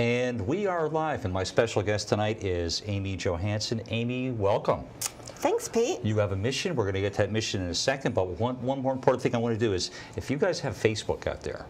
And we are live, and my special guest tonight is Amy Johansson. Amy, welcome. Thanks, Pete. You have a mission. We're going to get to that mission in a second, but one more important thing I want to do is, if you guys have Facebook out there,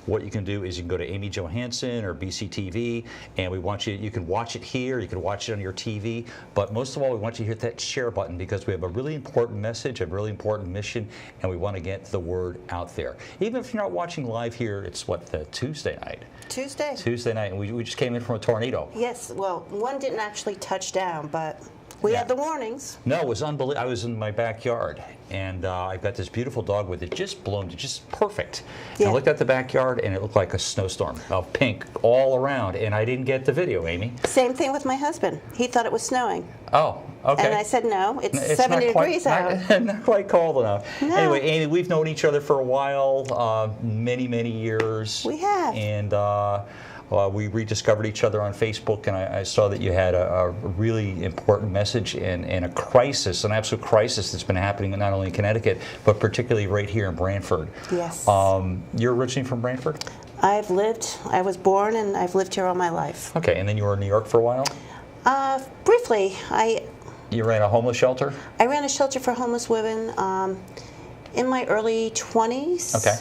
what you can do is you can go to Amy Johansson or BCTV, and we want you can watch it here, you can watch it on your TV, but most of all, we want you to hit that share button because we have a really important message, a really important mission, and we want to get the word out there. Even if you're not watching live here, it's what, the Tuesday night? Tuesday night, and we just came in from a tornado. Yes, well, one didn't actually touch down, but we had the warnings. No, it was unbelievable. I was in my backyard, and I've got this beautiful dog with it just bloomed, just perfect. Yeah. I looked at the backyard, and it looked like a snowstorm of pink all around, and I didn't get the video, Amy. Same thing with my husband. He thought it was snowing. Oh, okay. And I said, no, it's 70 degrees out. Not quite cold enough. No. Anyway, Amy, we've known each other for a while, many years. We have. And we rediscovered each other on Facebook, and I saw that you had a really important message and a crisis, an absolute crisis that's been happening not only in Connecticut, but particularly right here in Branford. Yes. You're originally from Branford? I was born and I've lived here all my life. Okay, and then you were in New York for a while? Briefly. You ran a homeless shelter? I ran a shelter for homeless women in my early 20s. Okay.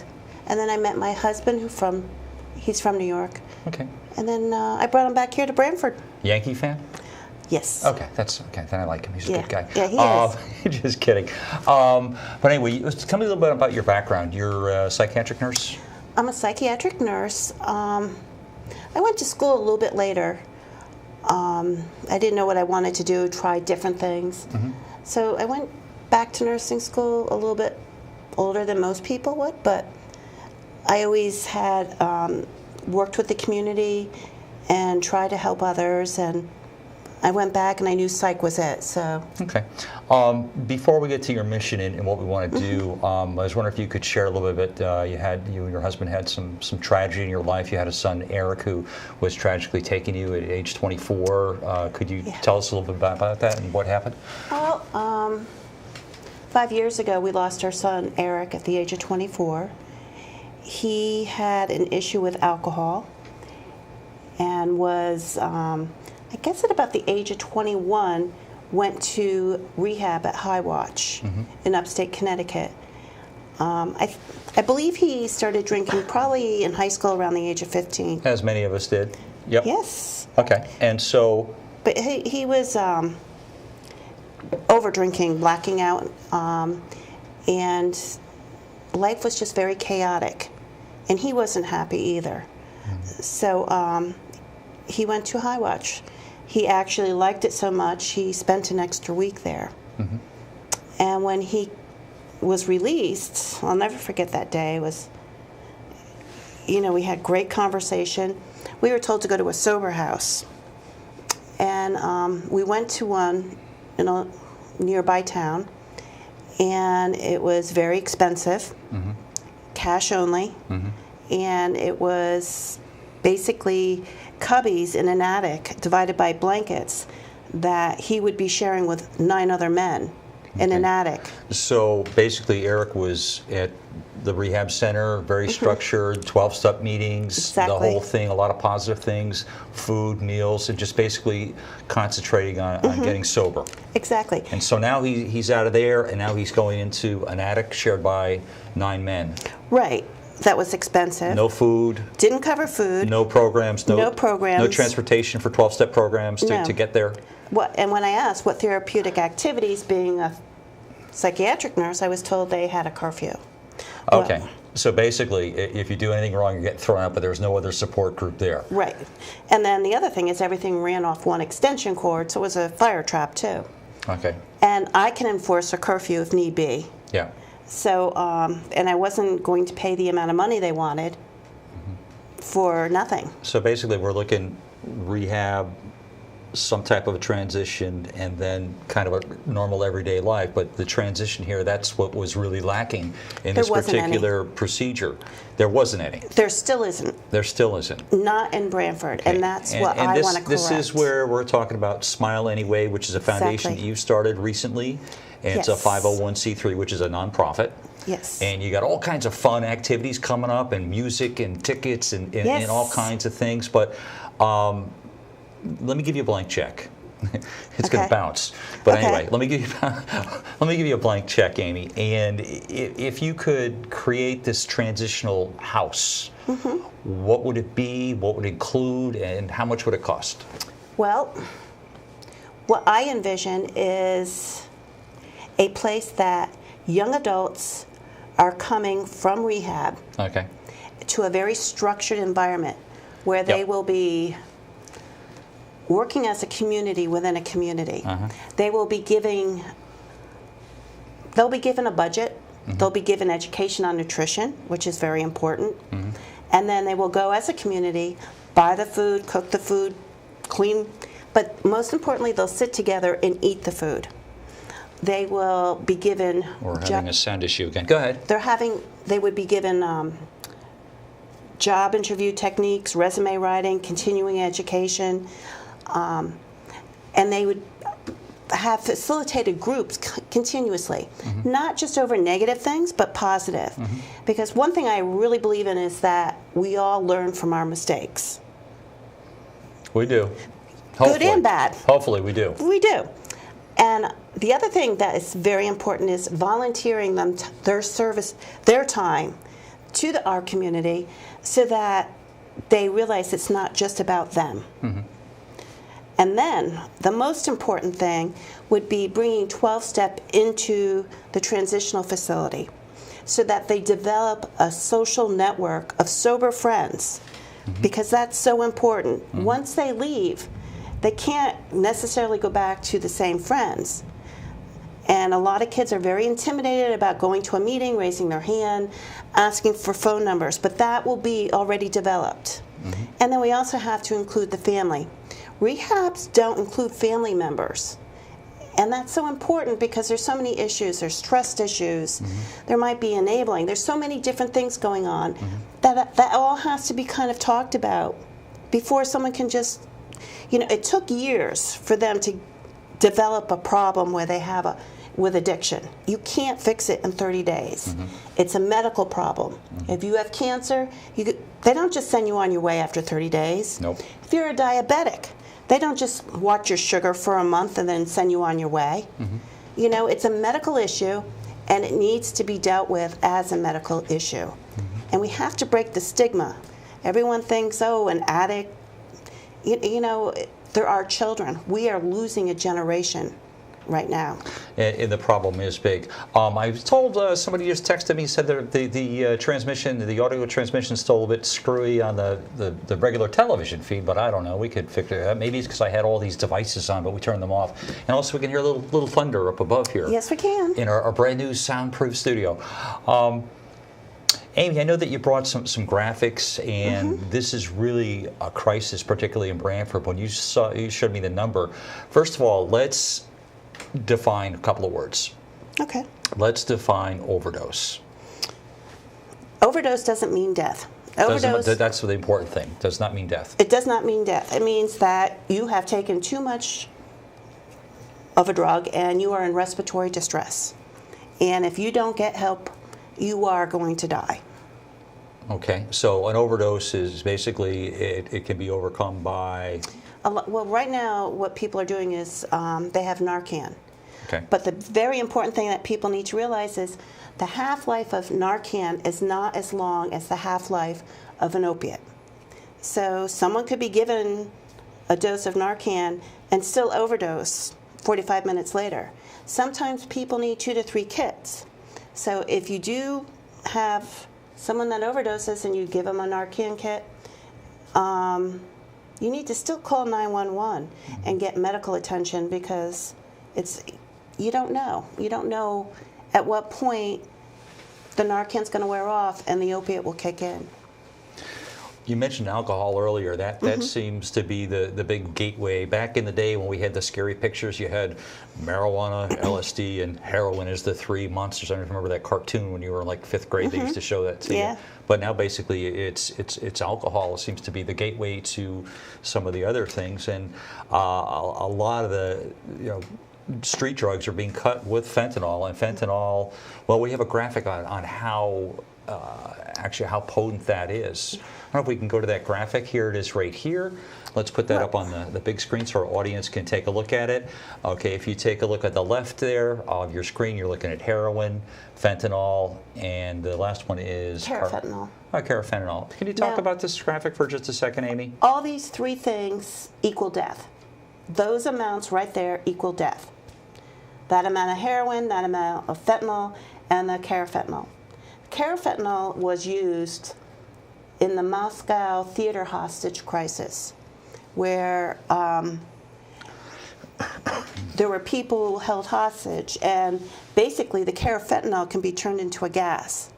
And then I met my husband, he's from New York. Okay. And then I brought him back here to Branford. Yankee fan? Yes. Okay, that's okay. Then I like him. He's a good guy. Yeah, he is. Just kidding. But anyway, tell me a little bit about your background. You're a psychiatric nurse? I'm a psychiatric nurse. I went to school a little bit later. I didn't know what I wanted to do, tried different things. Mm-hmm. So I went back to nursing school a little bit older than most people would, but I always had worked with the community and tried to help others, and I went back and I knew psych was it. So okay. Before we get to your mission and what we want to do, I was wondering if you could share a little bit. You and your husband had some tragedy in your life. You had a son, Eric, who was tragically taken you at age 24. Could you tell us a little bit about that and what happened? Well, 5 years ago, we lost our son, Eric, at the age of 24. He had an issue with alcohol and was, I guess at about the age of 21, went to rehab at High Watch in upstate Connecticut. I believe he started drinking probably in high school around the age of 15. As many of us did. Yep. Yes. Okay. And so... But he was over drinking, blacking out, and life was just very chaotic. And he wasn't happy either. So he went to High Watch. He actually liked it so much, he spent an extra week there. Mm-hmm. And when he was released, I'll never forget that day, we had great conversation. We were told to go to a sober house. And we went to one in a nearby town, and it was very expensive. Mm-hmm. Cash only, and it was basically cubbies in an attic divided by blankets that he would be sharing with 9 other men in an attic. So basically Eric was at the rehab center, very structured, 12-step meetings, exactly. The whole thing, a lot of positive things, food, meals, and just basically concentrating on getting sober. Exactly. And so now he's out of there, and now he's going into an attic shared by 9 men. Right. That was expensive. No food. Didn't cover food. No programs. No programs. No transportation for 12-step programs to get there. And when I asked what therapeutic activities, being a psychiatric nurse, I was told they had a curfew. Okay. So basically, if you do anything wrong, you get thrown out, but there's no other support group there. Right. And then the other thing is everything ran off one extension cord, so it was a fire trap, too. Okay. And I can enforce a curfew if need be. Yeah. So, and I wasn't going to pay the amount of money they wanted for nothing. So basically, we're looking rehab, some type of a transition, and then kind of a normal everyday life. But the transition here, that's what was really lacking in this particular procedure. There wasn't any. There still isn't. There still isn't. Not in Branford, and that's what I want to correct. This is where we're talking about Smile Anyway, which is a foundation that you started recently. And it's a 501c3, which is a nonprofit. Yes. And you got all kinds of fun activities coming up, and music and tickets and all kinds of things. But Let me give you a blank check. It's Okay. going to bounce. But Okay. anyway, let me give you a blank check, Amy. And if you could create this transitional house, what would it be? What would it include? And how much would it cost? Well, what I envision is a place that young adults are coming from rehab Okay. to a very structured environment where they Yep. will be working as a community within a community. They will be they'll be given a budget. They'll be given education on nutrition, which is very important. And then they will go as a community, buy the food, cook the food, clean, but most importantly, they'll sit together and eat the food. They will be given... We're having a sound issue again. Go ahead. They would be given job interview techniques, resume writing, continuing education, and they would have facilitated groups continuously, not just over negative things, but positive. Because one thing I really believe in is that we all learn from our mistakes. We do. Good and bad. Hopefully we do. We do. And the other thing that is very important is volunteering them their service, their time to our community so that they realize it's not just about them. And then the most important thing would be bringing 12-step into the transitional facility so that they develop a social network of sober friends, because that's so important. Once they leave, they can't necessarily go back to the same friends. And a lot of kids are very intimidated about going to a meeting, raising their hand, asking for phone numbers, but that will be already developed. And then we also have to include the family. Rehabs don't include family members. And that's so important because there's so many issues. There's trust issues. There might be enabling. There's so many different things going on that all has to be kind of talked about before someone can just, it took years for them to develop a problem where they have with addiction. You can't fix it in 30 days. It's a medical problem. If you have cancer, they don't just send you on your way after 30 days. Nope. If you're a diabetic, they don't just watch your sugar for a month and then send you on your way. It's a medical issue, and it needs to be dealt with as a medical issue. And we have to break the stigma. Everyone thinks, an addict, there are children. We are losing a generation right now. And the problem is big. I was told, somebody just texted me, said that the transmission, the audio transmission is still a bit screwy on the regular television feed, but I don't know. We could figure it out. Maybe it's because I had all these devices on, but we turned them off. And also we can hear a little thunder up above here. Yes, we can. In our brand new soundproof studio. Amy, I know that you brought some graphics, and this is really a crisis, particularly in Branford. When you showed me the number, first of all, let's define a couple of words. Okay. Let's define overdose. Overdose doesn't mean death. That's the important thing. Does not mean death. It does not mean death. It means that you have taken too much of a drug and you are in respiratory distress. And if you don't get help, you are going to die. Okay, so an overdose is basically, it can be overcome by... Well, right now, what people are doing is they have Narcan. Okay. But the very important thing that people need to realize is the half-life of Narcan is not as long as the half-life of an opiate. So someone could be given a dose of Narcan and still overdose 45 minutes later. Sometimes people need 2 to 3 kits. So if you do have someone that overdoses and you give them a Narcan kit, you need to still call 911 and get medical attention, because you don't know. You don't know at what point the Narcan's going to wear off and the opiate will kick in. You mentioned alcohol earlier. That seems to be the big gateway. Back in the day when we had the scary pictures, you had marijuana, LSD, and heroin as the 3 monsters. I don't remember that cartoon when you were in like 5th grade. They used to show that to you. But now basically it's alcohol. It seems to be the gateway to some of the other things, and a lot of the street drugs are being cut with fentanyl. And fentanyl, well, we have a graphic on how actually how potent that is. I don't know if we can go to that graphic. Here it is right here. Let's put that up on the big screen so our audience can take a look at it. Okay, if you take a look at the left there of your screen, you're looking at heroin, fentanyl, and the last one is Carfentanil. Carfentanil. Can you talk Now, about this graphic for just a second, Amy? All these three things equal death. Those amounts right there equal death. That amount of heroin, that amount of fentanyl, and the carfentanil. Carfentanil was used in the Moscow theater hostage crisis, where there were people held hostage, and basically the carfentanil can be turned into a gas.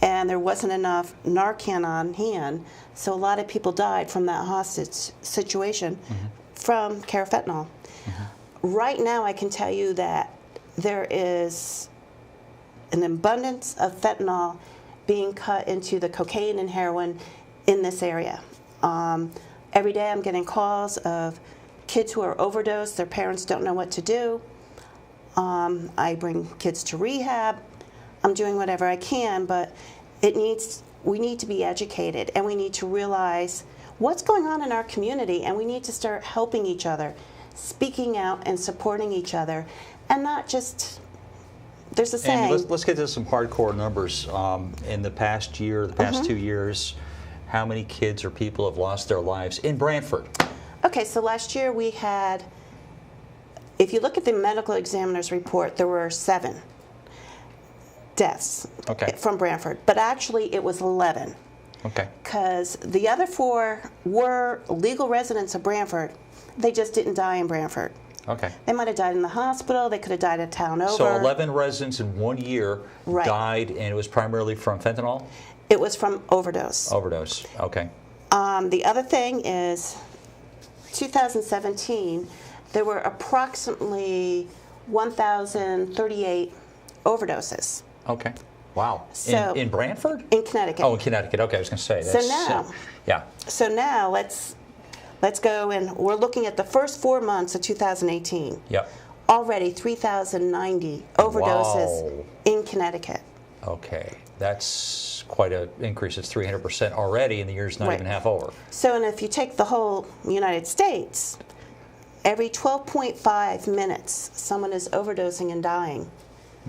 And there wasn't enough Narcan on hand, so a lot of people died from that hostage situation from carfentanil. Right now, I can tell you that there is an abundance of fentanyl being cut into the cocaine and heroin in this area. Every day I'm getting calls of kids who are overdosed, their parents don't know what to do. I bring kids to rehab. I'm doing whatever I can, but we need to be educated, and we need to realize what's going on in our community, and we need to start helping each other, speaking out and supporting each other, and not just, there's a saying. And let's get to some hardcore numbers. In the past year, the past 2 years, how many kids or people have lost their lives in Branford? Okay, so last year we had, if you look at the medical examiner's report, there were 7 deaths from Branford, but actually it was 11. Okay. Because the other 4 were legal residents of Branford. They just didn't die in Branford. Okay. They might have died in the hospital. They could have died a town over. So 11 residents in 1 year died, and it was primarily from fentanyl? It was from overdose. Overdose. Okay. The other thing is 2017, there were approximately 1,038 overdoses. Okay. Wow. So, in Branford? In Connecticut. Oh, in Connecticut. Okay, I was going to say. So now let's go, and we're looking at the first 4 months of 2018. Yep. Already 3,090 overdoses in Connecticut. Okay. That's quite an increase. It's 300% already, and the year's not even half over. So, and if you take the whole United States, every 12.5 minutes, someone is overdosing and dying.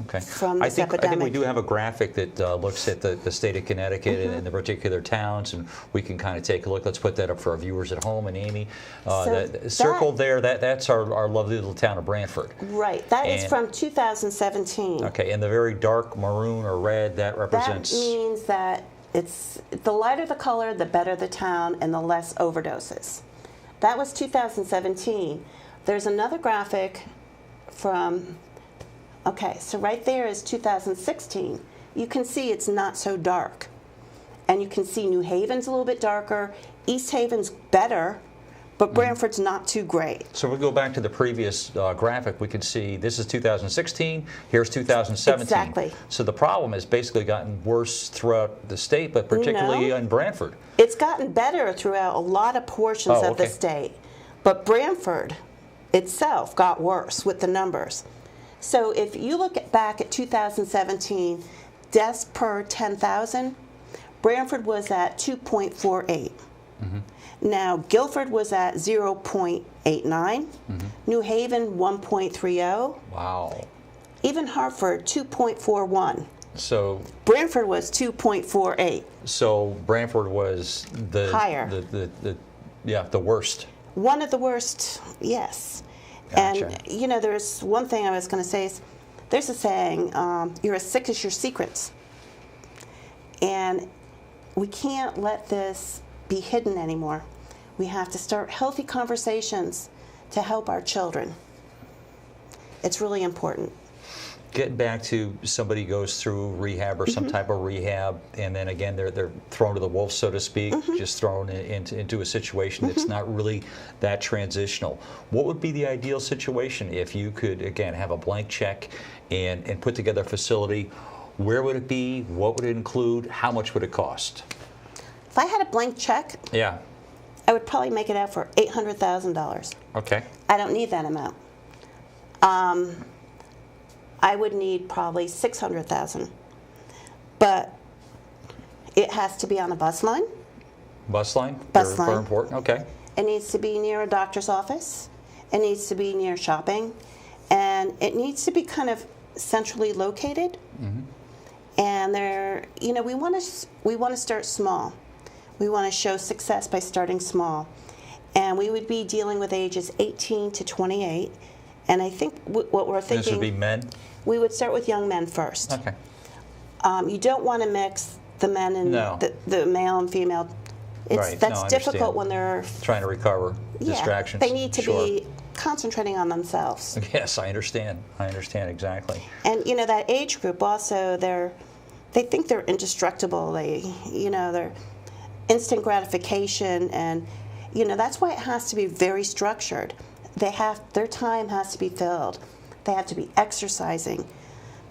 Okay. From this epidemic. I think we do have a graphic that looks at the state of Connecticut and the particular towns, and we can kind of take a look. Let's put that up for our viewers at home. And Amy, circled there, that's our lovely little town of Branford. Right. That is from 2017. Okay. And the very dark maroon or red, that represents... That means that it's the lighter the color, the better the town, and the less overdoses. That was 2017. There's another graphic from... Okay, so right there is 2016. You can see it's not so dark. And you can see New Haven's a little bit darker, East Haven's better, but Branford's not too great. So if we go back to the previous graphic, we can see this is 2016, here's 2017. Exactly. So the problem has basically gotten worse throughout the state, but particularly in Branford. It's gotten better throughout a lot of portions of the state. But Branford itself got worse with the numbers. So if you look back at 2017, deaths per 10,000, Branford was at 2.48. Now, Guilford was at 0.89, New Haven 1.30. Wow. Even Hartford 2.41. So Branford was 2.48. So Branford was the higher. The worst. One of the worst, yes. Gotcha. And, you know, there's one thing I was going to say is, there's a saying, you're as sick as your secrets. And we can't let this be hidden anymore. We have to start healthy conversations to help our children. It's really important. Getting back to somebody goes through rehab or some type of rehab, and then again they're thrown to the wolves, so to speak, just thrown into a situation that's not really that transitional. What would be the ideal situation if you could, again, have a blank check and put together a facility? Where would it be? What would it include? How much would it cost? If I had a blank check, I would probably make it out for $800,000. Okay. I don't need that amount. I would need probably $600,000, but it has to be on a bus line. Bus line? Bus line. Very important. Okay. It needs to be near a doctor's office. It needs to be near shopping. And it needs to be kind of centrally located. And we want to start small. We want to show success by starting small. And we would be dealing with ages 18 to 28. And I think what we're thinking... This would be men? We would start with young men first. Okay. You don't want to mix the men and the male and female. That's difficult when they're... trying to recover, distractions. They need to be concentrating on themselves. Yes, I understand. I understand exactly. And, that age group also, they think they're indestructible. They're instant gratification, and that's why it has to be very structured. Their time has to be filled. They have to be exercising,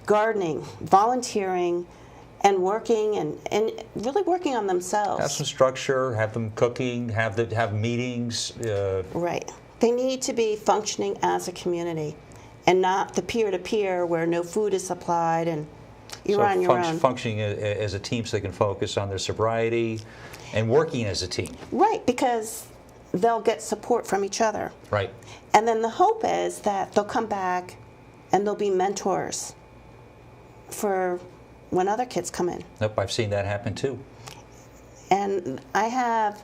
gardening, volunteering, and working, and really working on themselves. Have some structure. Have them cooking. Have meetings. Right. They need to be functioning as a community, and not the peer-to-peer where no food is supplied and you're on your own. Functioning as a team so they can focus on their sobriety and working as a team. Right, because they'll get support from each other. Right. And then the hope is that they'll come back and they'll be mentors for when other kids come in. Nope, I've seen that happen too. And I have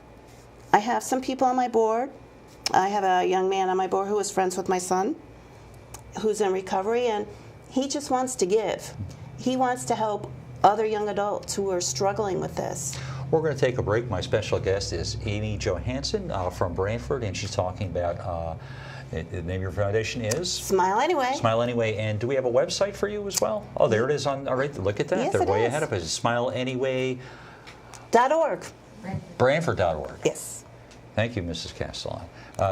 some people on my board. I have a young man on my board who is friends with my son, who's in recovery, and he just wants to give. He wants to help other young adults who are struggling with this. We're going to take a break. My special guest is Amy Johansson from Branford, and she's talking about the name of your foundation is? Smile Anyway. Smile Anyway. And do we have a website for you as well? Oh, there it is. All right, look at that. Yes, They're way is. ahead of us. SmileAnyway.org. Branford.org. Yes. Thank you, Mrs. Castellan.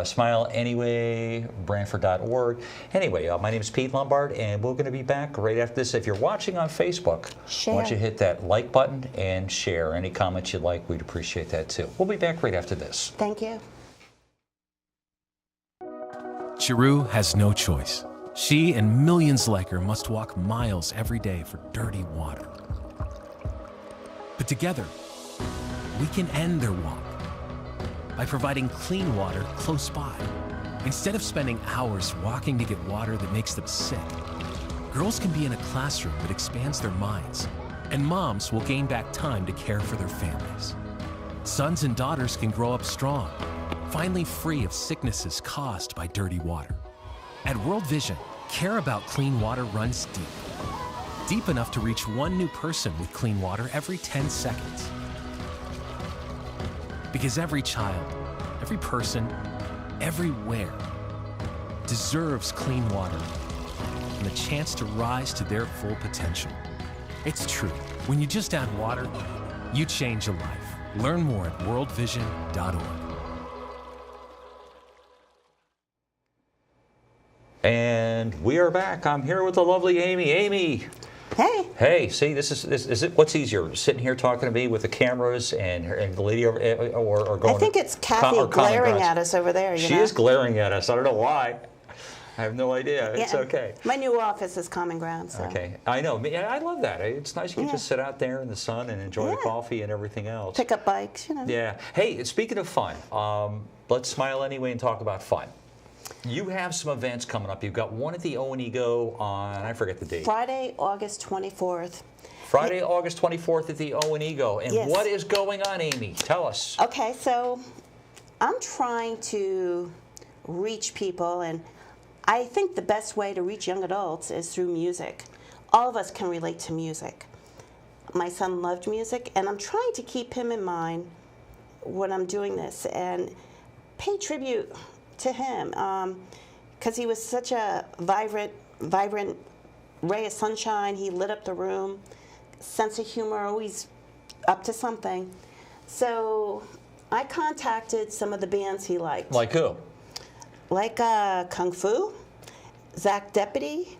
Smile Anyway, Branford.org. Anyway, my name is Pete Lombard, and we're going to be back right after this. If you're watching on Facebook, share. I want you to hit that like button and share. Any comments you'd like, we'd appreciate that too. We'll be back right after this. Thank you. Chiru has no choice. She and millions like her must walk miles every day for dirty water. But together, we can end their walk by providing clean water close by. Instead of spending hours walking to get water that makes them sick, girls can be in a classroom that expands their minds, and moms will gain back time to care for their families. Sons and daughters can grow up strong, finally free of sicknesses caused by dirty water. At World Vision, care about clean water runs deep. Deep enough to reach one new person with clean water every 10 seconds. Because every child, every person, everywhere deserves clean water and the chance to rise to their full potential. It's true. When you just add water, you change a life. Learn more at worldvision.org. And we are back. I'm here with the lovely Amy. Amy. Hey. Hey, see, this is it. What's easier, sitting here talking to me with the cameras and the lady over, or going? I think it's Kathy glaring at us over there. She is glaring at us. I don't know why. I have no idea. It's okay. My new office is Common Ground. So. Okay, I know. I love that. It's nice you can just sit out there in the sun and enjoy the coffee and everything else. Pick up bikes, Yeah. Hey, speaking of fun, let's smile anyway and talk about fun. You have some events coming up. You've got one at the O and Ego on, I forget the date. Friday, August 24th. Friday, August 24th at the O and Ego. And what is going on, Amy? Tell us. Okay, so I'm trying to reach people, and I think the best way to reach young adults is through music. All of us can relate to music. My son loved music, and I'm trying to keep him in mind when I'm doing this and pay tribute to him, because he was such a vibrant ray of sunshine. He lit up the room, sense of humor, always up to something. So I contacted some of the bands he liked. Like who? Like Kung Fu, Zach Deputy,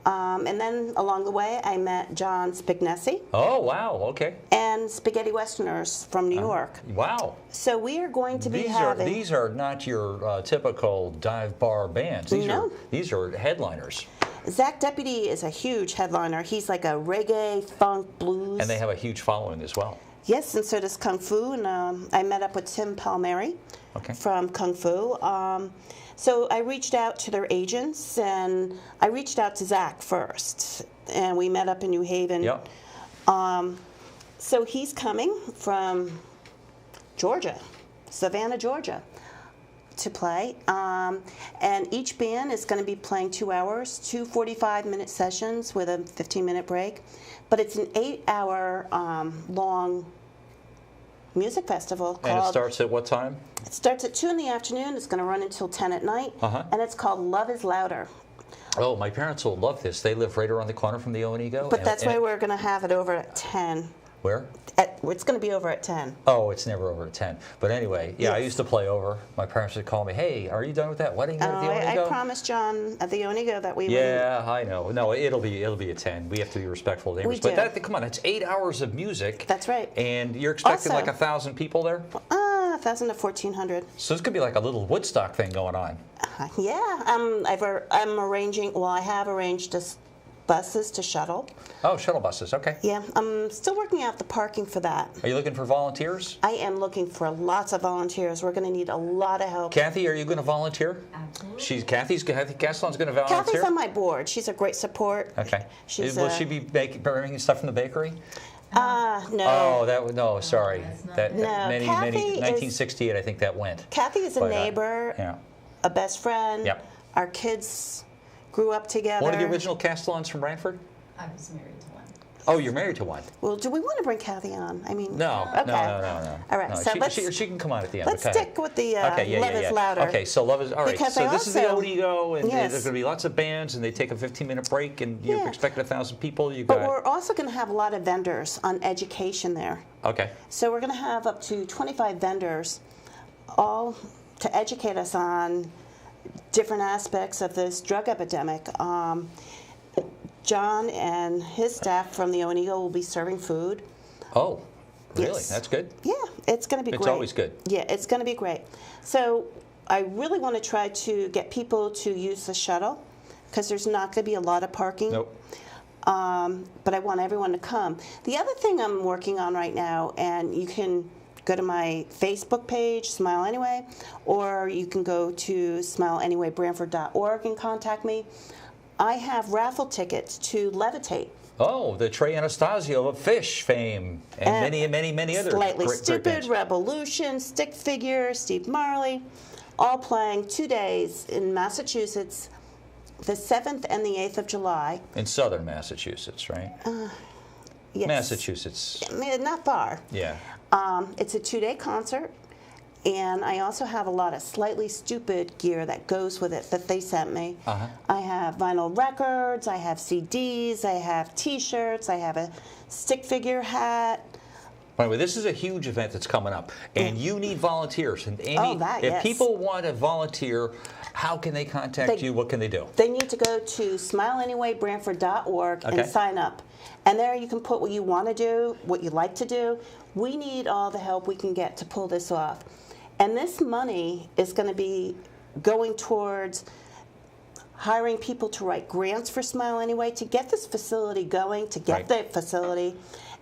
and then along the way I met John Spignesi. Oh, wow, okay. And Spaghetti Westerners from New York. Wow. So we are going to be having... These are not your typical dive bar bands. These are headliners. Zach Deputy is a huge headliner. He's like a reggae, funk, blues. And they have a huge following as well. Yes, and so does Kung Fu, and I met up with Tim Palmieri from Kung Fu. So I reached out to their agents, and I reached out to Zach first, and we met up in New Haven. Yep. So he's coming from Georgia, Savannah, Georgia, to play. And each band is going to be playing 2 hours, 2 45-minute sessions with a 15-minute break. But it's an 8-hour long music festival called... And it starts at what time? It starts at 2 in the afternoon. It's going to run until 10 at night. And it's called Love is Louder. Oh, my parents will love this. They live right around the corner from the Onigo. But that's why we're going to have it over at 10. Where? It's going to be over at 10. Oh, it's never over at 10. But anyway, yeah, Yes. I used to play over. My parents would call me, hey, are you done with that wedding at the Onigo? I promised John at the Onigo that we would. Yeah, I know. No, it'll be at 10. We have to be respectful of neighbors. We do. But come on, that's 8 hours of music. That's right. And you're expecting Also, like 1,000 people there? 1,000 to 1,400. So it's going to be like a little Woodstock thing going on. Yeah, I'm arranging. Well, I have arranged buses to shuttle. Oh, shuttle buses. Okay. Yeah, I'm still working out the parking for that. Are you looking for volunteers? I am looking for lots of volunteers. We're going to need a lot of help. Kathy, are you going to volunteer? Absolutely. Kathy Gaston's going to volunteer? Kathy's on my board. She's a great support. Okay. She's Will she be bringing stuff from the bakery? No. Oh, no, sorry. That No, many, Kathy 1968, I think that went. Kathy is a But, neighbor, yeah. a best friend. Yep. Our kids grew up together. One of the original Castellans from Branford? I was married to one. Oh, you're married to one. Well, do we want to bring Kathy on? I mean, No, okay. no. All right, No, so she can come on at the end. let's okay. stick with the Love is Louder. Okay, so Love is, all right, Because so I this is the also- Onigo, and Yes. there's going to be lots of bands, and they take a 15-minute break, and you're Yeah. expecting 1,000 people. You But got we're also going to have a lot of vendors on education there. Okay. So we're going to have up to 25 vendors, all to educate us on different aspects of this drug epidemic. John and his staff from the Onigo will be serving food. Oh, really? Yes. That's good. Yeah, it's going to be It's great. always good. Yeah, it's going to be great. So I really want to try to get people to use the shuttle because there's not going to be a lot of parking. Nope. But I want everyone to come. The other thing I'm working on right now, and you can go to my Facebook page, Smile Anyway, or you can go to smileanyway.branford.org and contact me. I have raffle tickets to Levitate. Oh, the Trey Anastasio of Fish fame, and many other Slightly great Stupid, bands. Revolution, Stick Figure, Steve Marley, all playing 2 days in Massachusetts, the 7th and the 8th of July. In southern Massachusetts, right? Yes. Massachusetts. I mean, not far. Yeah. It's a 2-day concert, and I also have a lot of Slightly Stupid gear that goes with it that they sent me. I have vinyl records, I have CDs, I have T-shirts, I have a stick figure hat. Anyway, this is a huge event that's coming up, and you need volunteers. And Amy, if yes. people want to volunteer, how can they contact you? What can they do? They need to go to smileanyway.branford.org Okay. and sign up. And there you can put what you want to do, what you like to do. We need all the help we can get to pull this off. And this money is going to be going towards hiring people to write grants for Smile Anyway, to get this facility going, to get the facility,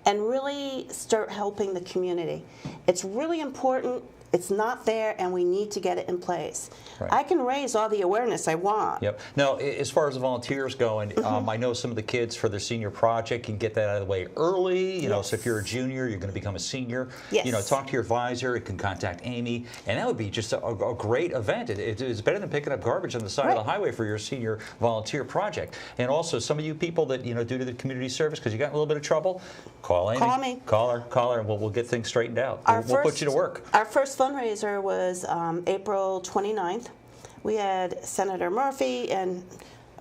and really start helping the community. It's really important. It's not there, and we need to get it in place. Right. I can raise all the awareness I want. Yep. Now, as far as the volunteers going, I know some of the kids for their senior project can get that out of the way early. You know, so if you're a junior, you're going to become a senior. Yes. You know, talk to your advisor. You can contact Amy, and that would be just a great event. It's better than picking up garbage on the side of the highway for your senior volunteer project. And also, some of you people that do to the community service because you got in a little bit of trouble, call Amy. Call me. Call her, and we'll get things straightened out. We'll put you to work. Our first fundraiser was April 29th. We had Senator Murphy, and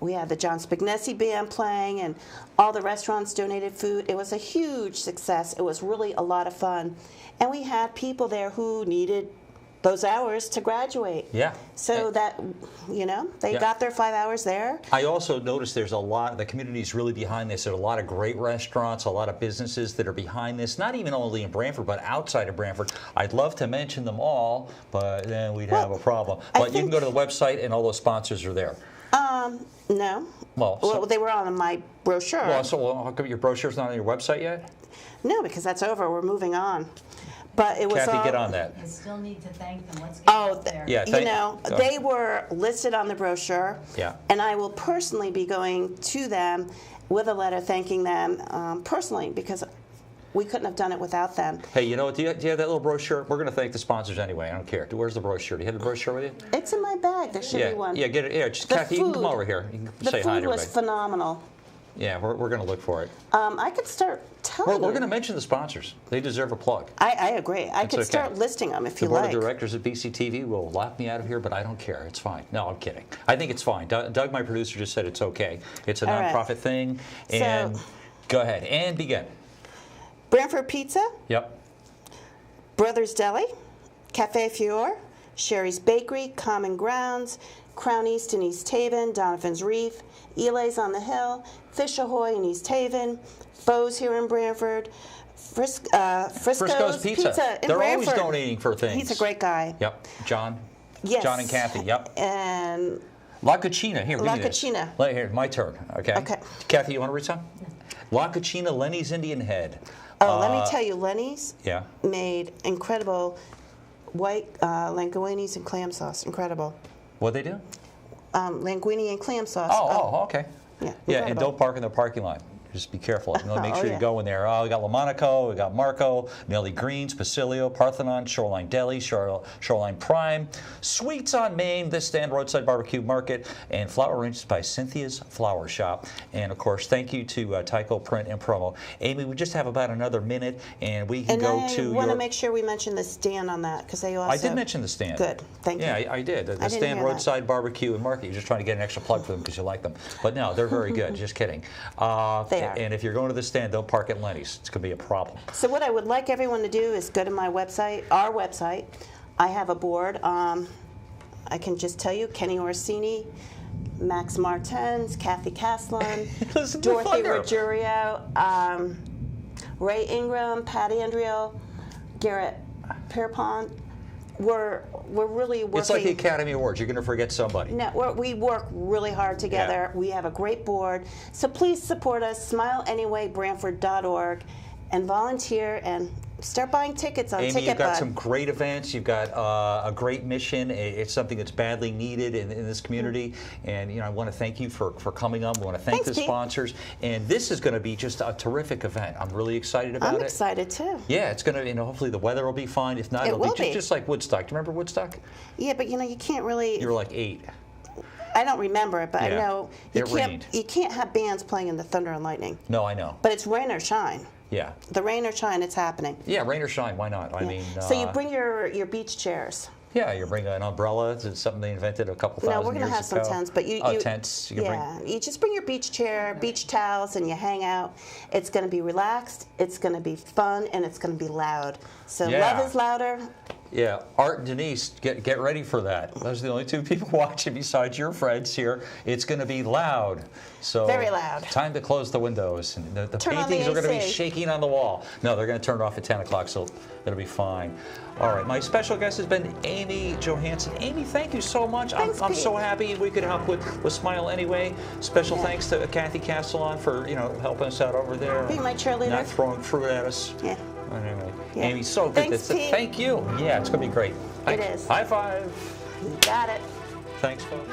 we had the John Spignesi band playing, and all the restaurants donated food. It was a huge success. It was really a lot of fun. And we had people there who needed those hours to graduate. Yeah. So that, they got their 5 hours there. I also noticed there's a lot, the community is really behind this. There's a lot of great restaurants, a lot of businesses that are behind this, not even only in Branford, but outside of Branford. I'd love to mention them all, but then we'd have a problem. But you can go to the website and all those sponsors are there. No. Well, They were on my brochure. well, how come your brochure's not on your website yet? No, because that's over. We're moving on. But it was Kathy, all, get on that. You still need to thank them. Let's get out there. Yeah, they were listed on the brochure. Yeah. And I will personally be going to them with a letter thanking them personally, because we couldn't have done it without them. Hey, you know what? Do you have that little brochure? We're going to thank the sponsors anyway. I don't care. Where's the brochure? Do you have the brochure with you? It's in my bag. There should be one. Yeah, get it. Here, just, The Kathy, you can come food- over here. You can The say hi to food was everybody. phenomenal. Yeah, we're going to look for it. I could start telling We're you. going to mention the sponsors. They deserve a plug. I agree. I It's could okay. start listing them if The you board like. of directors at BCTV will lock me out of here, but I don't care. It's fine. No, I'm kidding. I think it's fine. Doug, my producer, just said it's okay. It's a All right. nonprofit thing. And go ahead and begin. Branford Pizza, Yep. Brothers Deli, Cafe Fior, Sherry's Bakery, Common Grounds, Crown East in East Haven, Donovan's Reef, Eli's on the Hill, Fish Ahoy in East Haven, Bo's here in Branford, Frisco's Pizza in They're Branford. always donating for things. He's a great guy. Yep. John. Yes. John and Kathy. Yep. And La Cucina. Here, La give me this. Cucina. Here, my turn. Okay. Okay. Kathy, you want to read some? La Cucina, Lenny's Indian Head. let me tell you, Lenny's Yeah. made incredible white linguinis and clam sauce. Incredible. What they do? Linguine and clam sauce. Okay. Yeah, Yeah, and incredible. don't park in the parking lot. Just be careful. You know, make Oh, sure yeah. you go in there. We got Lamonaco, we got Marco, Nelly Greens, Basilio, Parthenon, Shoreline Deli, Shoreline Prime, Sweets on Main, This Stand, Roadside Barbecue Market, and flower arrangements by Cynthia's Flower Shop. And of course, thank you to Tyco Print and Promo. Amy, we just have about another minute, and we can And go I to want to your... make sure we mention the stand on that, because they also... I did mention the stand. Good, thank you. Yeah, I did. The didn't stand, hear that. Roadside Barbecue and Market. You're just trying to get an extra plug for them because you like them. But no, they're very good. Just kidding. They are. And if you're going to the stand, don't park at Lenny's. It's going to be a problem. So what I would like everyone to do is go to my website, our website. I have a board. I can just tell you, Kenny Orsini, Max Martens, Kathy Caslin, Listen to Dorothy Thunder. Ruggiero, Ray Ingram, Patty Andriel, Garrett Pierpont. We're really working. It's like the Academy Awards. You're going to forget somebody. No, we work really hard together. Yeah. We have a great board. So please support us, smileanyway.branford.org, and volunteer and start buying tickets on Amy, you've got TicketBud. some great events. You've got a great mission. It's something that's badly needed in this community. And I want to thank you for coming on. We want to thank Thanks, the Pete. sponsors. And this is going to be just a terrific event. I'm really excited about it. I'm excited too. Yeah, it's going to, hopefully the weather will be fine. If not, It it'll will be be. just like Woodstock. Do you remember Woodstock? Yeah, but you can't really. You were like 8. I don't remember it, but I Yeah. know It rained. you can't have bands playing in the thunder and lightning. No, I know. But it's rain or shine. Yeah. The rain or shine, it's happening. Yeah, rain or shine, why not? I mean, So you bring your beach chairs. yeah, you bring an umbrella. It's something they invented a couple No, thousand we're gonna years have some ago. tents, but you tents. You can yeah, you just bring your beach chair, beach towels, and you hang out. It's going to be relaxed, it's going to be fun, and it's going to be loud. So Yeah. love is louder. Yeah, Art and Denise, get ready for that. Those are the only 2 people watching besides your friends here. It's going to be loud. So Very loud. Time to close the windows. And the Turn on the paintings are going to be AC. shaking on the wall. No, they're going to turn it off at 10 o'clock, so it'll be fine. All right, my special guest has been Amy Johansson. Amy, thank you so much. Thanks, I'm Pete. so happy we could help with Smile Anyway. Special Yeah. thanks to Kathy Castellon for helping us out over there. Being my cheerleader. Not throwing fruit at us. Yeah. Anyway, Yeah. Amy, so good. Thanks, Pete. Thank you. Yeah, it's going to be great. Thanks. is. High five. You got it. Thanks, folks.